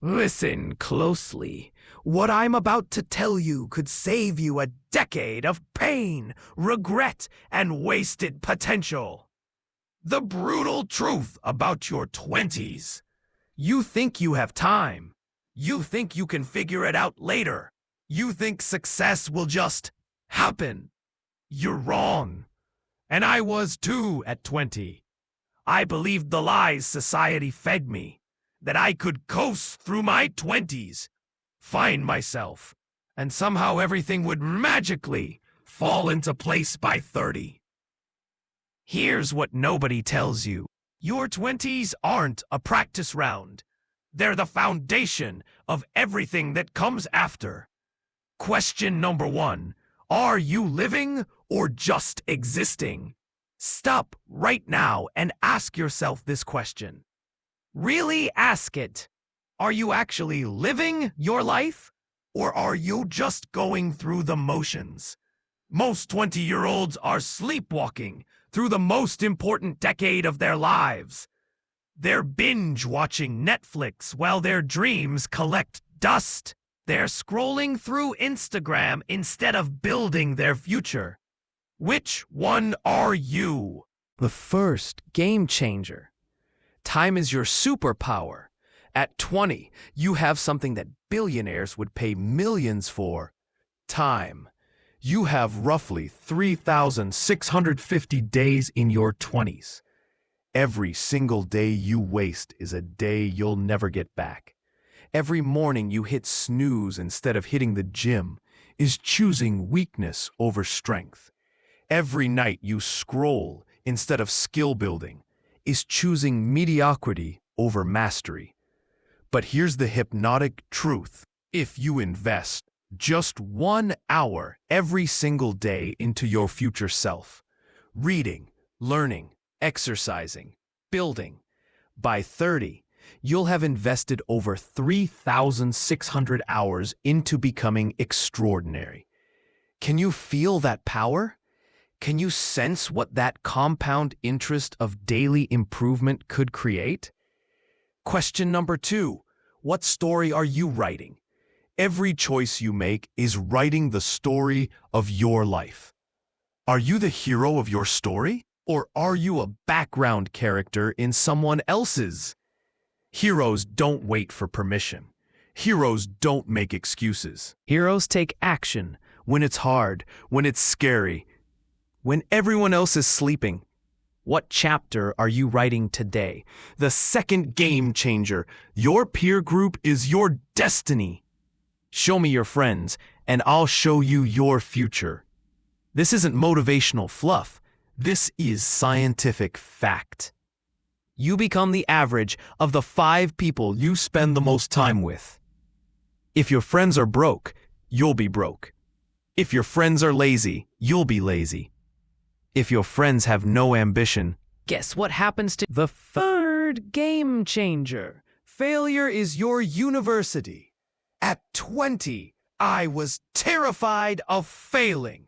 Listen closely. What I'm about to tell you could save you a decade of pain, regret, and wasted potential. The brutal truth about your 20s. You think you have time. You think you can figure it out later. You think success will just happen. You're wrong. And I was too at 20. I believed the lies society fed me, that I could coast through my 20s, find myself, and somehow everything would magically fall into place by 30. Here's what nobody tells you. Your 20s aren't a practice round. They're the foundation of everything that comes after. Question number 1. Are you living or just existing? Stop right now and ask yourself this question. Really ask it. Are you actually living your life? Or are you just going through the motions? Most 20-year-olds are sleepwalking through the most important decade of their lives. They're binge-watching Netflix while their dreams collect dust. They're scrolling through Instagram instead of building their future. Which one are you? The first game changer. Time is your superpower. At 20, you have something that billionaires would pay millions for. Time. You have roughly 3,650 days in your 20s. Every single day you waste is a day you'll never get back. Every morning you hit snooze instead of hitting the gym is choosing weakness over strength. Every night you scroll instead of skill building is choosing mediocrity over mastery. But here's the hypnotic truth. If you invest just 1 hour every single day into your future self, reading, learning, exercising, building, by 30, you'll have invested over 3,600 hours into becoming extraordinary. Can you feel that power? Can you sense what that compound interest of daily improvement could create? Question number 2. What story are you writing? Every choice you make is writing the story of your life. Are you the hero of your story? Or are you a background character in someone else's? Heroes don't wait for permission. Heroes don't make excuses. Heroes take action when it's hard, when it's scary, when everyone else is sleeping. What chapter are you writing today? The second game changer. Your peer group is your destiny. Show me your friends, and I'll show you your future. This isn't motivational fluff. This is scientific fact. You become the average of the 5 people you spend the most time with. If your friends are broke, you'll be broke. If your friends are lazy, you'll be lazy. If your friends have no ambition, guess what happens to the third game changer? Failure is your university. At 20, I was terrified of failing.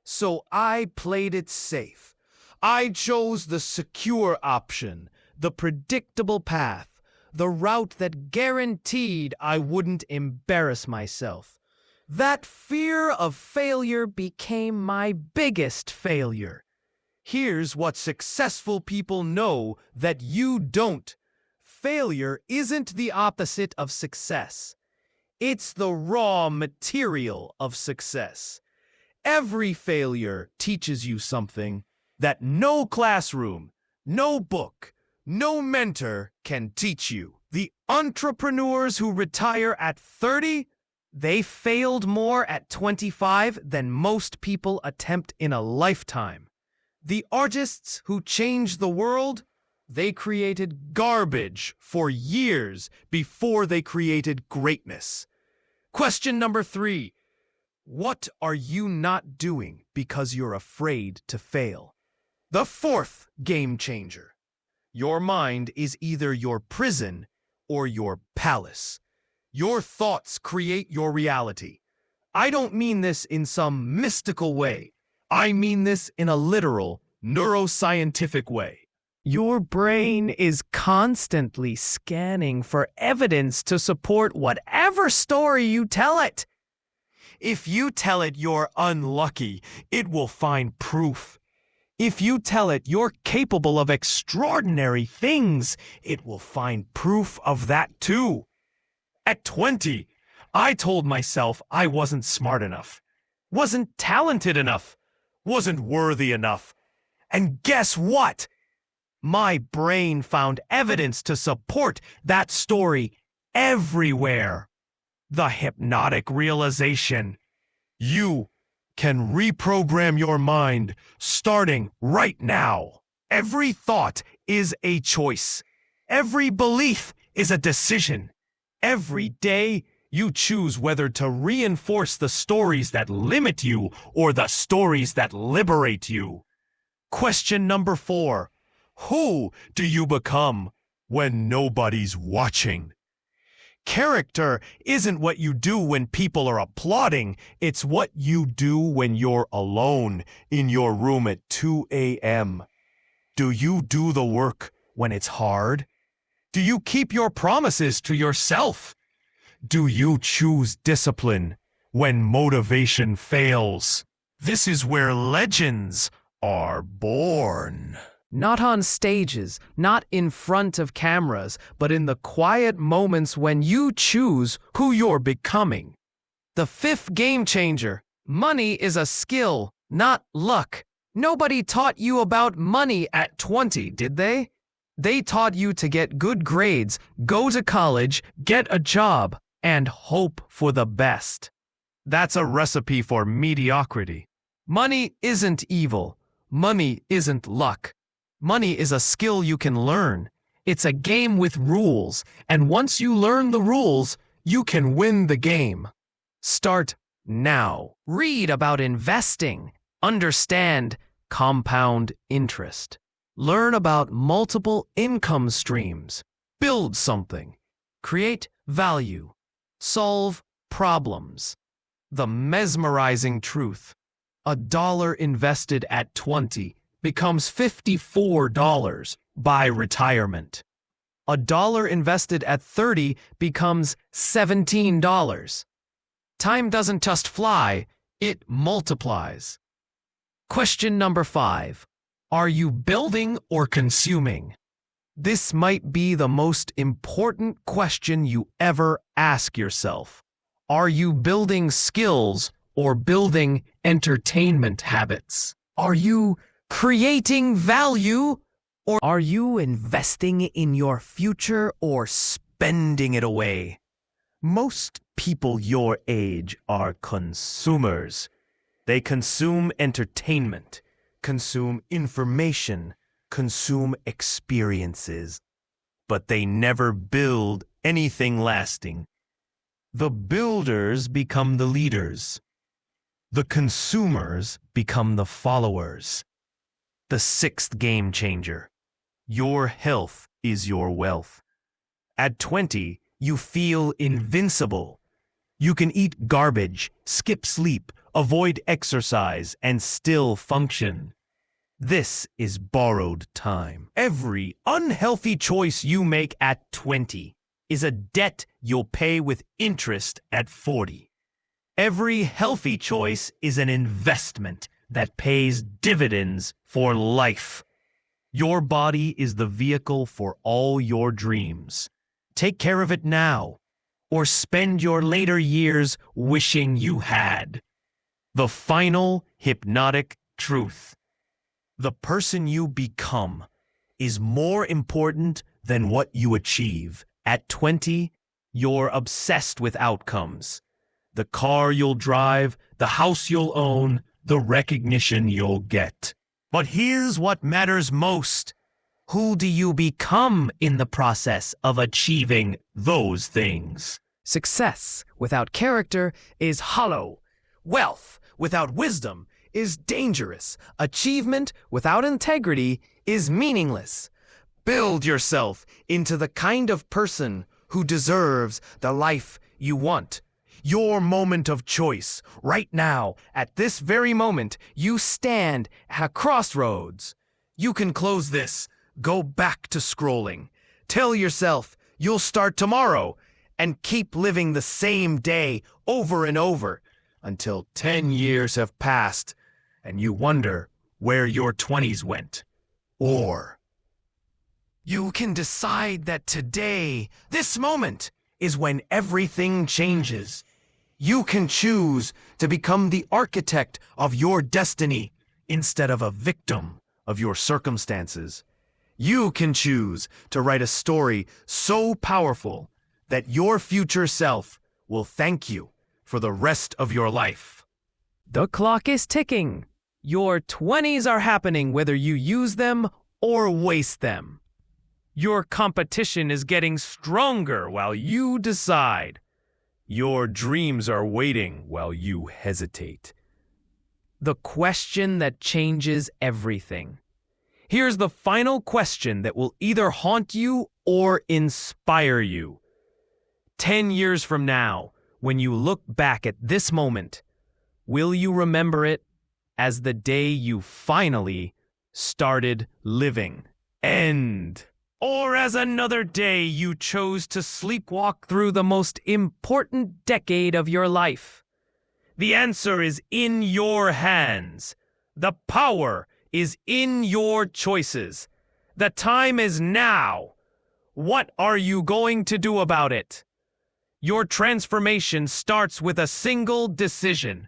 So I played it safe. I chose the secure option, the predictable path, the route that guaranteed I wouldn't embarrass myself. That fear of failure became my biggest failure. Here's what successful people know that you don't. Failure isn't the opposite of success. It's the raw material of success. Every failure teaches you something that no classroom, no book, no mentor can teach you. The entrepreneurs who retire at 30, they failed more at 25 than most people attempt in a lifetime. The artists who changed the world, they created garbage for years before they created greatness. Question number 3. What are you not doing because you're afraid to fail? The fourth game changer. Your mind is either your prison or your palace. Your thoughts create your reality. I don't mean this in some mystical way. I mean this in a literal, neuroscientific way. Your brain is constantly scanning for evidence to support whatever story you tell it. If you tell it you're unlucky, it will find proof. If you tell it you're capable of extraordinary things, it will find proof of that too. At 20, I told myself I wasn't smart enough, wasn't talented enough, wasn't worthy enough. And guess what? My brain found evidence to support that story everywhere. The hypnotic realization. You can reprogram your mind starting right now. Every thought is a choice. Every belief is a decision. Every day, you choose whether to reinforce the stories that limit you or the stories that liberate you. Question number 4. Who do you become when nobody's watching? Character isn't what you do when people are applauding. It's what you do when you're alone in your room at 2 a.m. Do you do the work when it's hard? Do you keep your promises to yourself? Do you choose discipline when motivation fails? This is where legends are born. Not on stages, not in front of cameras, but in the quiet moments when you choose who you're becoming. The 5th game changer. Money is a skill, not luck. Nobody taught you about money at 20, did they? They taught you to get good grades, go to college, get a job, and hope for the best. That's a recipe for mediocrity. Money isn't evil. Money isn't luck. Money is a skill you can learn. It's a game with rules, and once you learn the rules, you can win the game. Start now. Read about investing. Understand compound interest. Learn about multiple income streams. Build something. Create value. Solve problems. The mesmerizing truth. $1 invested at 20 becomes $54 by retirement. $1 invested at 30 becomes $17. Time doesn't just fly, it multiplies. Question number 5. Are you building or consuming? This might be the most important question you ever ask yourself. Are you building skills or building entertainment habits? Are you creating value, or are you investing in your future or spending it away? Most people your age are consumers. They consume entertainment, consume information, consume experiences, but they never build anything lasting. The builders become the leaders. The consumers become the followers. The 6th game changer. Your health is your wealth. At 20, you feel invincible. You can eat garbage, skip sleep, avoid exercise, and still function. This is borrowed time. Every unhealthy choice you make at 20 is a debt you'll pay with interest at 40. Every healthy choice is an investment that pays dividends for life. Your body is the vehicle for all your dreams. Take care of it now, or spend your later years wishing you had. The final hypnotic truth. The person you become is more important than what you achieve. At 20, you're obsessed with outcomes. The car you'll drive, the house you'll own, the recognition you'll get. But here's what matters most. Who do you become in the process of achieving those things? Success without character is hollow. Wealth without wisdom is dangerous. Achievement without integrity is meaningless. Build yourself into the kind of person who deserves the life you want. Your moment of choice, right now, at this very moment, you stand at a crossroads. You can close this, go back to scrolling. Tell yourself you'll start tomorrow and keep living the same day over and over until 10 years have passed and you wonder where your 20s went. Or you can decide that today, this moment, is when everything changes. You can choose to become the architect of your destiny instead of a victim of your circumstances. You can choose to write a story so powerful that your future self will thank you for the rest of your life. The clock is ticking. Your 20s are happening whether you use them or waste them. Your competition is getting stronger while you decide. Your dreams are waiting while you hesitate. The question that changes everything. Here's the final question that will either haunt you or inspire you. 10 years from now, when you look back at this moment, will you remember it as the day you finally started living? End. Or as another day you chose to sleepwalk through the most important decade of your life? The answer is in your hands. The power is in your choices. The time is now. What are you going to do about it? Your transformation starts with a single decision.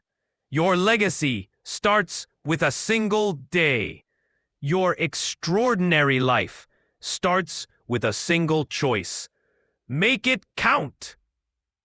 Your legacy starts with a single day. Your extraordinary life starts with a single choice. Make it count.